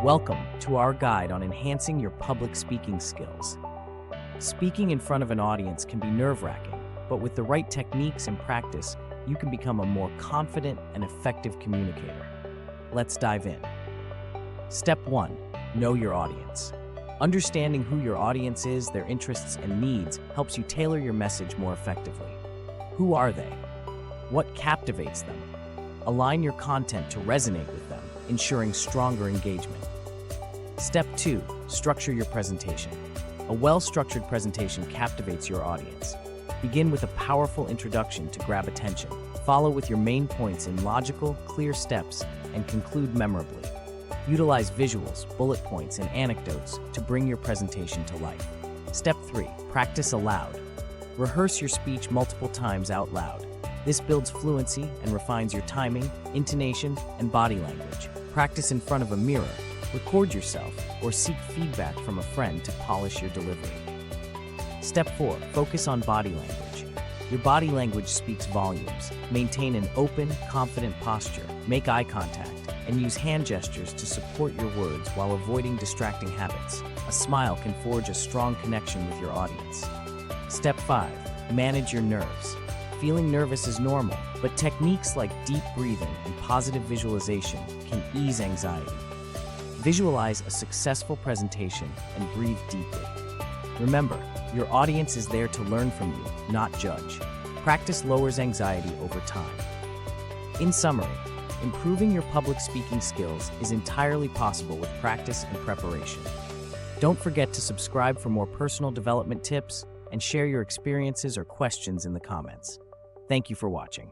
Welcome to our guide on enhancing your public speaking skills. Speaking in front of an audience can be nerve-wracking, but with the right techniques and practice, you can become a more confident and effective communicator. Let's dive in. Step 1. Know your audience. Understanding who your audience is, their interests and needs helps you tailor your message more effectively. Who are they? What captivates them? Align your content to resonate with them, ensuring stronger engagement. Step 2. Structure your presentation. A well-structured presentation captivates your audience. Begin with a powerful introduction to grab attention. Follow with your main points in logical, clear steps, and conclude memorably. Utilize visuals, bullet points, and anecdotes to bring your presentation to life. Step 3. Practice aloud. Rehearse your speech multiple times out loud. This builds fluency and refines your timing, intonation, and body language. Practice in front of a mirror, record yourself, or seek feedback from a friend to polish your delivery. Step 4. Focus on body language. Your body language speaks volumes. Maintain an open, confident posture, make eye contact, and use hand gestures to support your words while avoiding distracting habits. A smile can forge a strong connection with your audience. Step 5. Manage your nerves. Feeling nervous is normal, but techniques like deep breathing and positive visualization can ease anxiety. Visualize a successful presentation and breathe deeply. Remember, your audience is there to learn from you, not judge. Practice lowers anxiety over time. In summary, improving your public speaking skills is entirely possible with practice and preparation. Don't forget to subscribe for more personal development tips and share your experiences or questions in the comments. Thank you for watching.